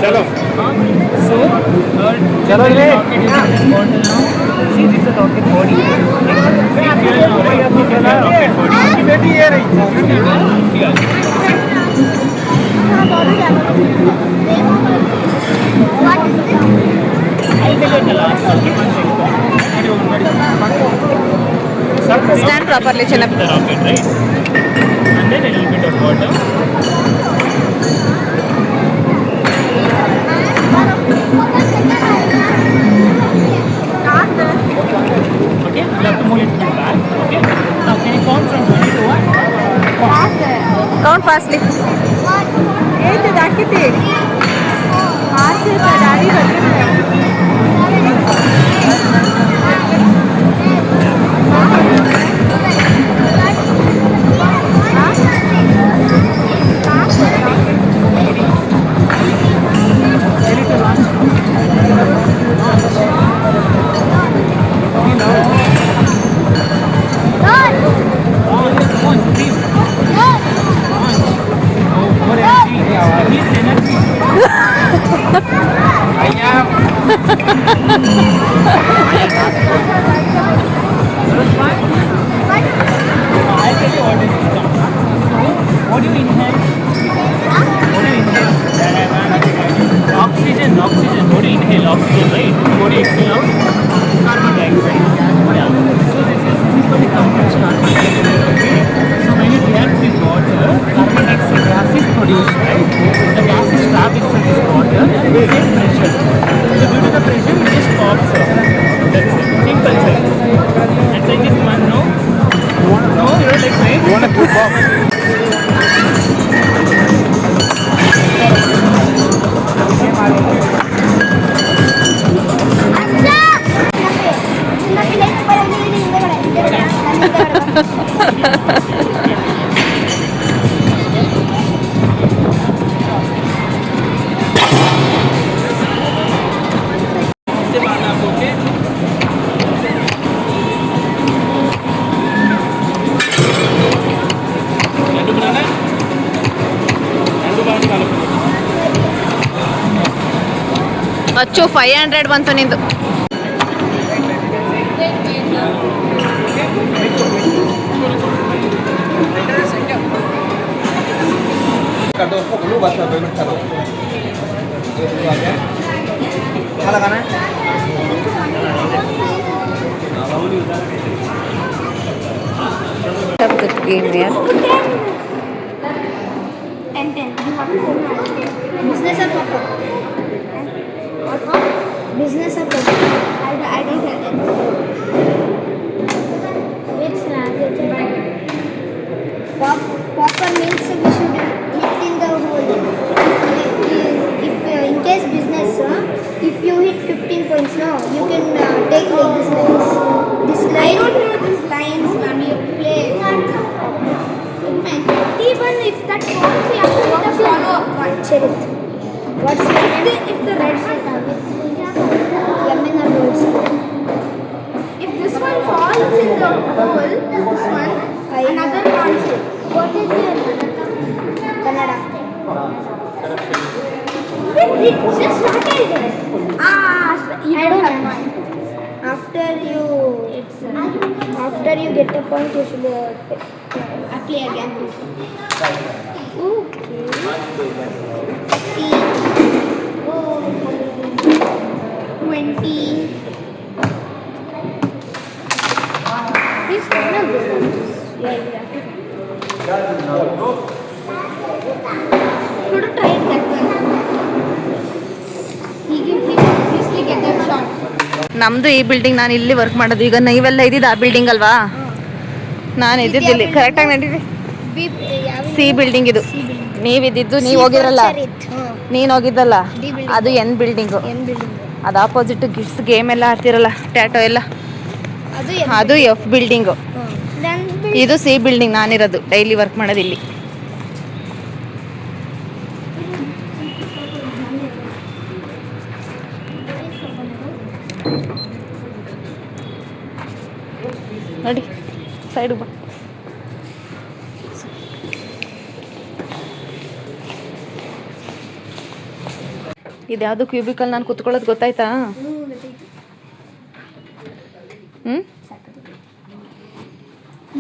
Speaker 2: चलो चलो See, this is a rocket body. बेटी ये रही.
Speaker 1: Stand properly, Chinna.
Speaker 2: Rocket, right? And then a little bit of water. Okay, you have to move it back. Okay. Now can you count from 20 to 1?
Speaker 1: Count fastly.
Speaker 2: Simple size. And size is 1, no? No, you don't take size.
Speaker 4: You want a good box?
Speaker 2: इससे बाहर आप okay Laddu बनाना है लड्डू बाहर निकालो
Speaker 1: ಅಚ್ಚು 500 ಬಂತು ನಿಂದು.
Speaker 4: कर दो उसको ब्लू बस में पेमेंट कर दो क्या लगाना है
Speaker 1: गेम यार.
Speaker 3: And then you have to business or pop-up? Business or pop-up? I don't get it. Which language? Pop-up means we should hit in the hole. If in case business, if you hit 15 points, no, you can take like this lines. This line. I don't know these lines when you play. Even if that falls, you have to follow up one. Cherit. What's your name? If the red shirt Yamin or Rolls. If this one falls in the hole, this one, another falls in. What is your Kannada? It just started. You don't have one. After you get a point, you should play again. Okay. 20. This kind of good. Yeah. Could you try that one? He obviously get that shot.
Speaker 1: ನಮ್ಮದು ಈ building, ನಾನು ಇಲ್ಲಿ work ಮಾಡೋದು. ಈಗ ನೀವೆಲ್ಲ ಇದ್ದಿದ್ದು ಆ building ಅಲ್ವಾ? ನಾನು ಇದ್ದಿದ್ದಿಲ್ಲಿ ಕರೆಕ್ಟಾಗಿ ನಡೀರಿ. ಸಿ ಬಿಲ್ಡಿಂಗ್ ಇದು. ನೀವಿದ್ದಿದ್ದು ನೀವು ಹೋಗಿದ್ರಲ್ಲ, ನೀನು ಹೋಗಿದ್ದಲ್ಲ, ಅದು ಎನ್ ಬಿಲ್ಡಿಂಗು. ಅದು ಆಪೋಸಿಟ್ ಗಿಡ್ಸ್ ಗೇಮ್ ಎಲ್ಲ ಆಡ್ತಿರಲ್ಲ, ಟ್ಯಾಟೋ ಎಲ್ಲ, ಅದು ಎಫ್ ಬಿಲ್ಡಿಂಗು. ಇದು ಸಿ ಬಿಲ್ಡಿಂಗ್, ನಾನಿರೋದು ಡೈಲಿ ವರ್ಕ್ ಮಾಡೋದು ಇಲ್ಲಿ. ನೋಡಿ ಸೈಡ್ ಬಾ. ಇದ್ಯಾವುದು ಕ್ಯೂಬಿಕಲ್ ನಾನು ಕುತ್ಕೊಳ್ಳೋದು ಗೊತ್ತಾಯ್ತಾ?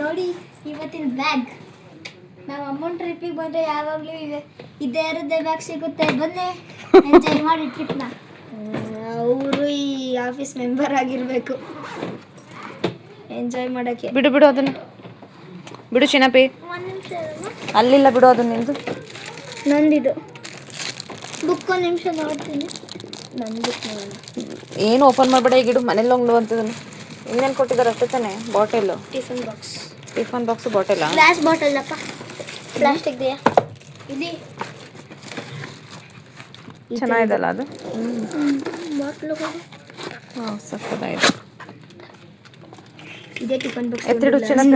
Speaker 3: ನೋಡಿ ಇವತ್ತಿನ ಬ್ಯಾಗ್. ನಾವು ಅಮೌಂಟ್ ಟ್ರಿಪ್ಪಿಗೆ ಬಂದರೆ ಯಾವಾಗಲೂ ಇದೇ ಇರೋದೇ ಬ್ಯಾಗ್ ಸಿಗುತ್ತೆ. ಬನ್ನಿ ಎಂಜಾಯ್ ಮಾಡಿ ಟ್ರಿಪ್ನ. ಅವರು ಈ ಆಫೀಸ್ ಮೆಂಬರ್ ಆಗಿರಬೇಕು ಎಂಜಾಯ್ ಮಾಡೋಕ್ಕೆ.
Speaker 1: ಬಿಡು ಅದನ್ನು ಬಿಡು ಚಿನ್ನಪ್ಪಿ. ಅಲ್ಲಿಲ್ಲ ಬಿಡು ಅದನ್ನು. ನಿಂದು
Speaker 3: ನಂದಿದು ಬುಕ್ ಒಂದು ನಿಮಿಷ ನೋಡ್ತೀನಿ. ನಂದು
Speaker 1: ಏನು ಓಪನ್ ಮಾಡಬೇಡ, ಈಗಿಡು ಮನೇಲಿ ಹೋಗ್ಲು ಅಂತದನ್ನು. ಇನ್ನೇನು ಕೊಟ್ಟಿದ್ದಾರೆ ಅಷ್ಟೇ ತಾನೆ? ಬಾಟೆಲ್ಲು,
Speaker 3: ಟಿಫನ್ ಬಾಕ್ಸ್
Speaker 1: ಬಾಟೆಲ್ಲ,
Speaker 3: ಗ್ಲಾಸ್ ಬಾಟಲ್ ಅಪ್ಪ, ಪ್ಲಾಸ್ಟಿಕ್ ಇದೆಯಾ ಇಲ್ಲಿ?
Speaker 1: ಚೆನ್ನಾಗಿದಲ್ಲ ಅದು.
Speaker 3: ಬಾಟ್ಲು
Speaker 1: ಹಾಂ ಸಕ್ಕತ್ತಾಗಿದೆ.
Speaker 3: ಇದೇ ಟಿಫನ್ ಬಾಕ್ಸ್.
Speaker 1: ಎತ್ತಿಡು ಚೆನ್ನಾಗಿ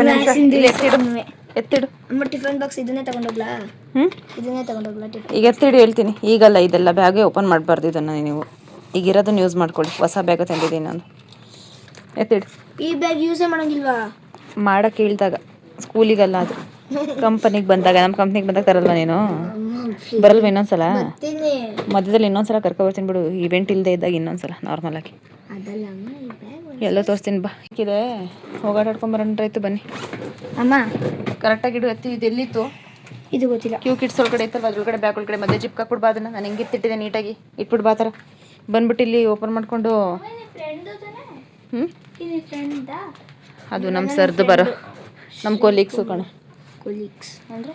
Speaker 1: ಎತ್ತಿಡು.
Speaker 3: ಅಮ್ಮ ಟಿಫನ್ ಬಾಕ್ಸ್ ಇದನ್ನೇ ತಗೊಂಡೋಗ್ಲಾ? ಇದನ್ನೇ ತಗೊಂಡೋಗ್ಲಾ ಟಿಫನ್?
Speaker 1: ಈಗ ಎತ್ತಿಡು ಹೇಳ್ತೀನಿ. ಈಗಲ್ಲ, ಇದೆಲ್ಲ ಬ್ಯಾಗೇ ಓಪನ್ ಮಾಡಬಾರ್ದು ಇದನ್ನು ನೀವು. ಈಗಿರೋದನ್ನ ಯೂಸ್ ಮಾಡ್ಕೊಳ್ಳಿ. ಹೊಸ ಬ್ಯಾಗ ತಂದಿದ್ದೀನಿ ನಾನು. ಎತ್ತಿಡು.
Speaker 3: ಈ ಬ್ಯಾಗ್ ಯೂಸೇ ಮಾಡೋಂಗಿಲ್ವಾ?
Speaker 1: ಮಾಡೋಕ್ಕೆ ಹೇಳ್ದಾಗ, ಸ್ಕೂಲಿಗಲ್ಲ ಅದು, ಕಂಪನಿಗೆ ಬಂದಾಗ. ನಮ್ಮ ಕಂಪ್ನಿಗೆ ಬಂದಾಗ ತರಲ್ವ ನೀನು? ಬರಲ್ವ ಇನ್ನೊಂದ್ಸಲ? ಮಧ್ಯದಲ್ಲಿ ಇನ್ನೊಂದ್ಸಲ ಕರ್ಕೊಬರ್ತೀನಿ ಬಿಡು. ಇವೆಂಟ್ ಇಲ್ಲದೆ ಇದ್ದಾಗ ಇನ್ನೊಂದ್ಸಲ ನಾರ್ಮಲ್ ಆಗಿ
Speaker 3: ಅದಲ್ಲ ಅಮ್ಮ, ಈ ಬ್ಯಾಗ್
Speaker 1: ಎಲ್ಲ ತೋರಿಸ್ತೀನಿ ಬಾ. ಇದೆ ಹೋಗಾಟಾಡ್ಕೊಂಬರೋಣ್ರಾಯ್ತು ಬನ್ನಿ.
Speaker 3: ಅಮ್ಮ
Speaker 1: ಕರೆಕ್ಟಾಗಿ ಇಡು. ಎತ್ತಿ. ಇದು ಎಲ್ಲಿತ್ತು?
Speaker 3: ಇದು ಗೊತ್ತಿಲ್ಲ.
Speaker 1: ಕ್ಯೂ ಕಿಟ್ಸ್ ಒಳಗಡೆ ಇತ್ತಲ್ವ, ಅದ್ರೊಳಗಡೆ ಬ್ಯಾಗ್ ಒಳಗಡೆ ಮಧ್ಯೆ ಜಿಪ್ ಹಾಕ್ಬಿಡ್ಬಾ ಅದನ್ನು. ನಾನು ಹೆಂಗೆ ಇಟ್ಟಿದ್ದೆ ನೀಟಾಗಿ ಇಟ್ಬಿಡ್ಬಾ ಆ ಥರ. ಬಂದ್ಬಿಟ್ಟು ಇಲ್ಲಿ ಓಪನ್ ಮಾಡಿಕೊಂಡು. ಅದು ನಮ್ಮ ಸರ್ದು ಬರೋ ನಮ್ಮ ಕೊಲೀಗ್ಸು ಕಣೆ.
Speaker 3: ಕೊಲೀಗ್ಸ್ ಅಂದರೆ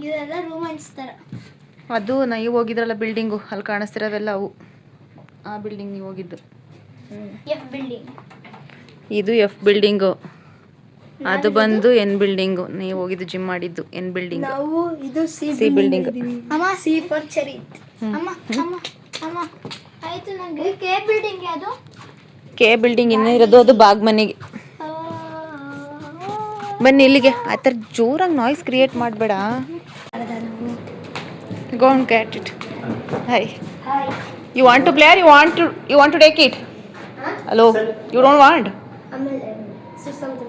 Speaker 3: ಇವರೆಲ್ಲ ರೂಮೆಂಟ್ಸ್ ಥರ.
Speaker 1: ಅದು ನೀವು ಹೋಗಿದ್ರಲ್ಲ ಬಿಲ್ಡಿಂಗು, ಅಲ್ಲಿ ಕಾಣಿಸ್ತಿರೋವೆಲ್ಲ ಅವು. ಆ ಬಿಲ್ಡಿಂಗ್ ನೀವು ಹೋಗಿದ್ದು.
Speaker 3: F building.
Speaker 1: ಇದು ಎಫ್ ಬಿಲ್ಡಿಂಗು, ಅದು ಬಂದು ಎನ್ ಬಿಲ್ಡಿಂಗು. ನೀವು ಹೋಗಿದ್ದು ಜಿಮ್ ಮಾಡಿದ್ದು ಎನ್ ಬಿಲ್ಡಿಂಗ್.
Speaker 6: ನಾವು ಇದು
Speaker 1: ಸಿ ಬಿಲ್ಡಿಂಗ್.
Speaker 3: ಅಮ್ಮ ಸಿ ಫಾರ್ ಚರಿತ್. ಅಮ್ಮ ಆಯ್ತು ನಂಗೆ ಕೆ ಬಿಲ್ಡಿಂಗ್ ಯಾವುದು?
Speaker 1: ಕೆ ಬಿಲ್ಡಿಂಗ್ ಇನ್ನೂ ಇರೋದು ಅದು ಬಾಗ್ಮನಿಗೆ. ಬನ್ನಿ ಇಲ್ಲಿಗೆ. ಆ ಥರ ಜೋರಾಗಿ ನಾಯ್ಸ್ ಕ್ರಿಯೇಟ್ ಮಾಡಬೇಡ. Go and get it. Hi. You want to play or you want to take it? Hello, you don't want?
Speaker 3: ಆಮೇಲೆ ಸುಸ್ತಾಗುತ್ತೆ.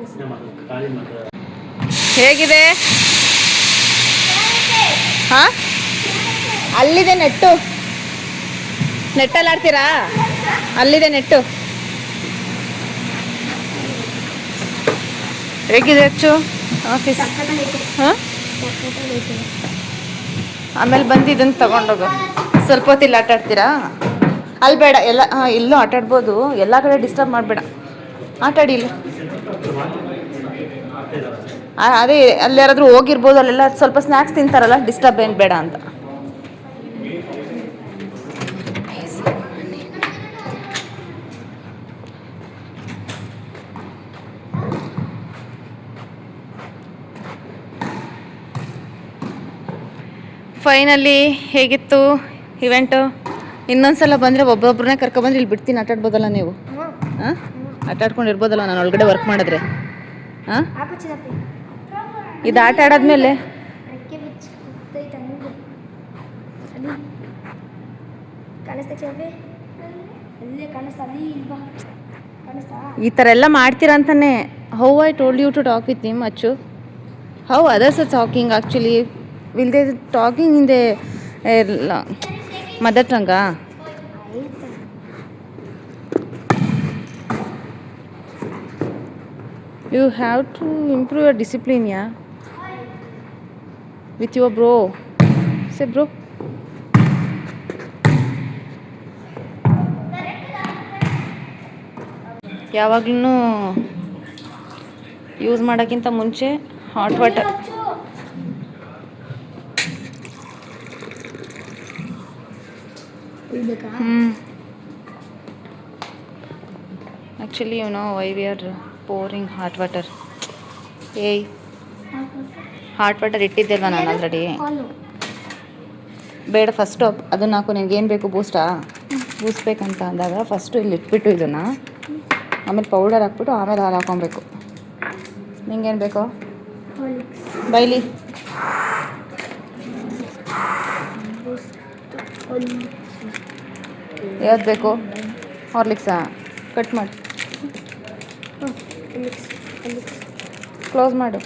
Speaker 1: ಹೇಗಿದೆ? ಹಾ, ಅಲ್ಲಿದೆ ನೆಟ್ಟು. ನೆಟ್ಟಲ್ಲಿ ಆಡ್ತೀರಾ? ಅಲ್ಲಿದೆ ನೆಟ್ಟು. ಹೇಗಿದೆ ಅಚ್ಚು ಆಫೀಸ್? ಹಾಂ, ಆಮೇಲೆ ಬಂದು ಇದನ್ನು ತಗೊಂಡೋಗು. ಸ್ವಲ್ಪ ಹೊತ್ತಿಲ್ಲಿ ಆಟ ಆಡ್ತೀರಾ? ಅಲ್ಲಿ ಬೇಡ, ಎಲ್ಲ ಇಲ್ಲೂ ಆಟ ಆಡ್ಬೋದು. ಎಲ್ಲ ಕಡೆ ಡಿಸ್ಟರ್ಬ್ ಮಾಡಬೇಡ. ಆಟ ಆಡಿ ಇಲ್ಲ. ಅದೇ ಅಲ್ಲಿ ಯಾರಾದರೂ ಹೋಗಿರ್ಬೋದು, ಅಲ್ಲೆಲ್ಲ ಸ್ವಲ್ಪ ಸ್ನ್ಯಾಕ್ಸ್ ತಿಂತಾರಲ್ಲ, ಡಿಸ್ಟರ್ಬ್ ಏನು ಬೇಡ ಅಂತ. ಫೈನಲಿ ಹೇಗಿತ್ತು ಇವೆಂಟು? ಇನ್ನೊಂದ್ಸಲ ಬಂದರೆ ಒಬ್ಬೊಬ್ಬರನ್ನೇ ಕರ್ಕೊಬಂದ್ರೆ ಇಲ್ಲಿ ಬಿಡ್ತೀನಿ, ಆಟ ಆಡ್ಬೋದಲ್ಲ ನೀವು? ಹಾಂ, ಆಟ ಆಡ್ಕೊಂಡಿರ್ಬೋದಲ್ಲ ನಾನು ಒಳಗಡೆ ವರ್ಕ್ ಮಾಡಿದ್ರೆ? ಹಾಂ, ಇದು ಆಟ ಆಡಾದ್ಮೇಲೆ ಈ ಥರ ಎಲ್ಲ ಮಾಡ್ತೀರಾ ಅಂತಾನೆ. How I told you to talk with ನಿಮ್ Achchu? How others are talking actually? Will they talking in they mother ಟಂಗಾ? You have to improve your discipline, yeah? With your bro. Say bro. ಯಾವಾಗ್ಲೂ ಯೂಸ್ ಮಾಡೋಕ್ಕಿಂತ ಮುಂಚೆ hot water. Actually, you know why we are pouring hot water? ಏಯ್, hot water ಇಟ್ಟಿದ್ದೆಲ್ವ ನಾನು already. ಬೇಡ, first ಅದನ್ನು ಹಾಕು. ನಿನಗೇನು ಬೇಕು? ಬೂಸ್ಟ್ ಬೇಕಂತ ಅಂದಾಗ ಫಸ್ಟು ಇಲ್ಲಿ ಇಟ್ಬಿಟ್ಟು ಇದನ್ನು, ಆಮೇಲೆ ಪೌಡರ್ ಹಾಕ್ಬಿಟ್ಟು ಆಮೇಲೆ ಹಾಲು ಹಾಕೊಬೇಕು. ನಿಂಗೇನು ಬೇಕೋ ಬೈಲಿ. ಯಾವ್ದು ಬೇಕು? ಹಾರ್ಲಿಕ್ಸಾ? ಕಟ್ ಮಾಡಿ ಕ್ಲೋಸ್ ಮಾಡು.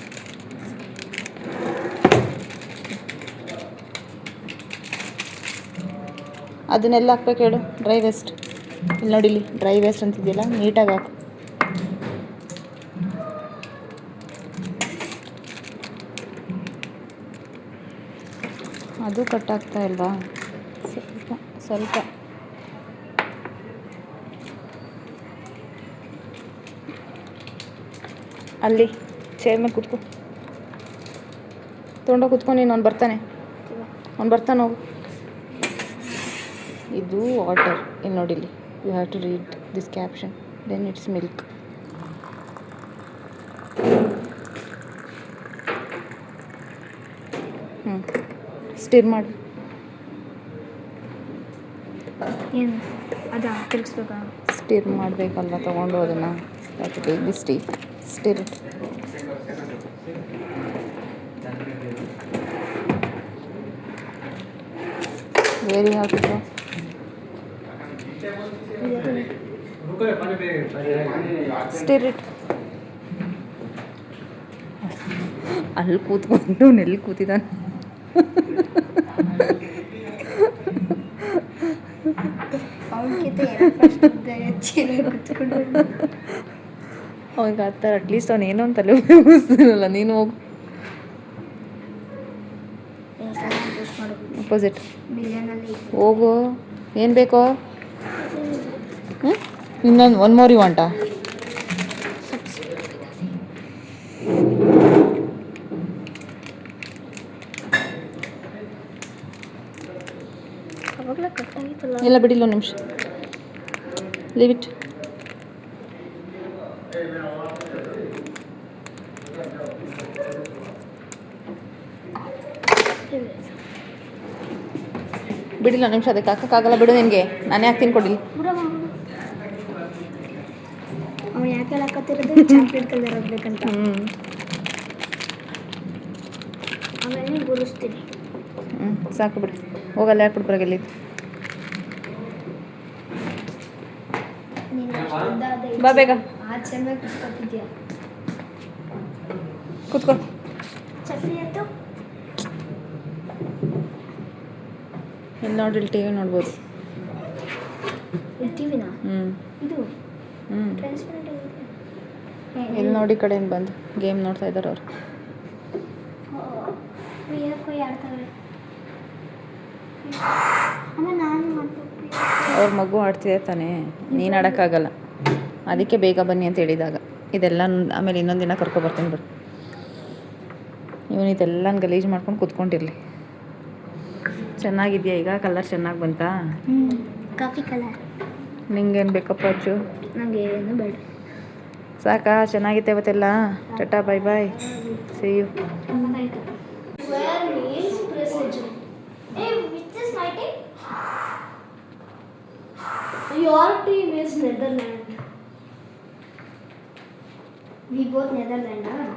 Speaker 1: ಅದನ್ನೆಲ್ಲ ಹಾಕ್ಬೇಕು ಹೇಳು. ಡ್ರೈ ವೇಸ್ಟ್ ಇಲ್ಲಿ ನೋಡಿಲಿ, ಡ್ರೈ ವೇಸ್ಟ್ ಅಂತಿದೆಯಲ್ಲ, ನೀಟಾಗಿ ಹಾಕು. ಅದು ಕಟ್ ಆಗ್ತಾ ಇಲ್ವಾ? ಸ್ವಲ್ಪ ಅಲ್ಲಿ ಚೇರ್ ಮೇಲೆ ಕೂತ್ಕೊ. ತೊಗೊಂಡೋಗಿ ಕೂತ್ಕೊ ನೀನು. ಅವ್ನು ಬರ್ತಾನೆ ಹೋಗು. ಇದು ವಾಟರ್. ಇಲ್ಲಿ ನೋಡಿಲಿ, you have to read this caption, then it's milk. Stir ಮಾಡು.
Speaker 3: ಏನು ಅದ ತಿರುಗಿಸ್ಬೇಕಾ?
Speaker 1: ಸ್ಟಿರ್ ಮಾಡಬೇಕಲ್ವ ತೊಗೊಂಡು ಅದನ್ನು. Stir it. Very hot. Stir it. ಅಲ್ಲಿ ಕೂತ್ಕೊಂಡು ನೆಲ್ಲಿ ಕೂತಿದ್ದಾನೆ. ಅವ್ನಿಗೆ ಆ ಥರ ಅಟ್ಲೀಸ್ಟ್ ಅವ್ನು ಏನೋ ಅಂತ ತಲೆ ಉಪಯೋಗಿಸ್ತೀನಲ್ಲ. ನೀನು ಹೋಗು ಅಪೋಸಿಟ್ ಹೋಗು. ಏನು ಬೇಕೋ? ಇನ್ನೊಂದು ಒನ್ ಮೋರ್ ಯು ವಾಂಟಾ? ಇಲ್ಲ ಬಿಡಿಲ್ಲ, ಒಂದು ನಿಮಿಷ. Leave it. ಬಿಡಿಲ್ಲ ನಿಮಿಷ ಅದಕ್ಕೆ ಹಾಕೋಕ್ಕಾಗಲ್ಲ ಬಿಡು ನಿನಗೆ ನಾನೇ ಹಾಕ್ತೀನಿ ಕೊಡಿಲ್ಲ.
Speaker 3: ಅವ್ನು ಯಾಕೆ ಹಾಕತ್ತಿರೋದು ಚಾಕ್ಲೇಟ್ ಕಲರ್ ಆಗಬೇಕಂತ. ಆಮೇಲೆ ಗುರುಸ್ತೀನಿ.
Speaker 1: ಸಾಕು ಬಿಡು, ಹೋಗಲ್ಲ ಯಾಕೆ ಬರಗೆಲ್ಲಿ. ಬಾ ಬೇಗ
Speaker 3: ಚೆನ್ನಾಗಿ ಕುಸ್ಕೊತಿದ್ಯಾ.
Speaker 1: ಕೂತ್ಕೋ.
Speaker 3: ಚಟ್ನಿ ಆಯ್ತು.
Speaker 1: ಇಲ್ಲಿ ನೋಡಿ, ಇಲ್ಲಿ ಟಿ ವಿ ನೋಡ್ಬೋದು.
Speaker 3: ಟಿವಿನಾ ಇದು
Speaker 1: ಹ್ಞೂ
Speaker 3: ಟ್ರಾನ್ಸ್ಪರೆಂಟ್ ಆಗಿದೆ.
Speaker 1: ಇಲ್ಲಿ ನೋಡಿ ಕಡೆಯಿಂದ ಬಂದು ಗೇಮ್ ನೋಡ್ತಾ ಇದ್ದಾರೆ ಅವರು.
Speaker 3: ಆಡ್ತಾವ್ರೆ. ಅಮ್ಮ ನಾನು ಮಾಡ್ಬೇಕು.
Speaker 1: ಅವ್ರ ಮಗು ಆಡ್ತಿದೆ ತಾನೇ, ನೀನು ಆಡೋಕ್ಕಾಗಲ್ಲ. ಅದಕ್ಕೆ ಬೇಗ ಬನ್ನಿ ಅಂತ ಹೇಳಿದಾಗ ಇದೆಲ್ಲ ಆಮೇಲೆ ಇನ್ನೊಂದು ದಿನ ಕರ್ಕೊಬರ್ತೀನಿ ಬಿಡು. ಇವನು ಇದೆಲ್ಲ ಗಲೀಜು ಮಾಡ್ಕೊಂಡು ಕೂತ್ಕೊಂಡಿರಲಿ. ಚೆನ್ನಾಗಿದೆಯಾ ಈಗ? ಕಲರ್ ಚೆನ್ನಾಗಿ ಬಂತಾ?
Speaker 3: Coffee colour.
Speaker 1: ನಿಂಗೇನು ಬೇಕಪ್ಪ ಅಜ್ಜು?
Speaker 3: ನನಗೆ ಏನು ಬೇಡ.
Speaker 1: ಸಾಕಾ? ಚೆನ್ನಾಗಿತ್ತೆ ಇವತ್ತೆಲ್ಲ. Tata, bye bye, see you.
Speaker 3: Where means precision. Hey, which is my team? Your team is Netherlands. We both Netherlands, huh?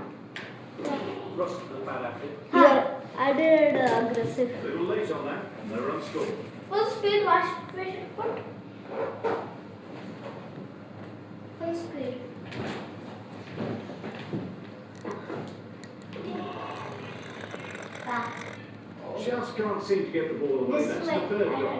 Speaker 3: Here, I did aggressive.
Speaker 6: Little late on that, and they're unscored.
Speaker 3: Full speed, wash, put. Full speed.
Speaker 6: Just can't seem to get the ball away.
Speaker 3: This
Speaker 6: That's
Speaker 3: way.
Speaker 6: the third goal.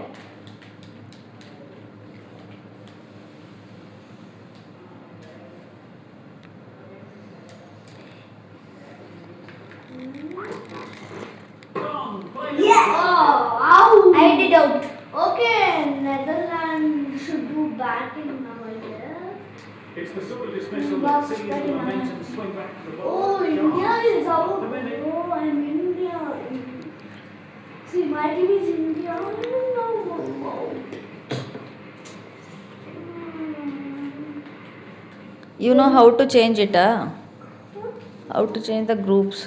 Speaker 3: Oh, I did out. Okay, Netherlands should do batting now, I guess.
Speaker 6: It's the sort of dismissal
Speaker 3: But
Speaker 6: that sees the
Speaker 3: very
Speaker 6: momentum
Speaker 3: nice.
Speaker 6: swing back to the ball.
Speaker 3: Oh, India is out.
Speaker 6: The minute.
Speaker 3: Oh, I'm India. See, my team is India. No, I'm out.
Speaker 1: You know how to change it, how to change the groups.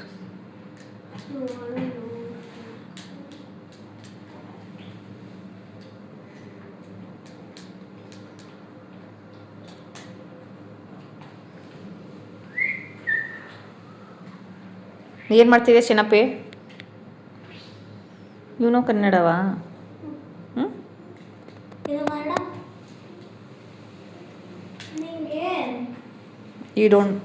Speaker 3: No, I don't know.
Speaker 1: ಏನು ಮಾಡ್ತಿದ್ದೆ ಚಿನ್ನಪ್ಪಿ? ಇವನು ಕನ್ನಡವಾ? ಹ್ಞೂ,
Speaker 3: ಇದು ಮಾಡ ನಿಂಗೆ
Speaker 1: you don't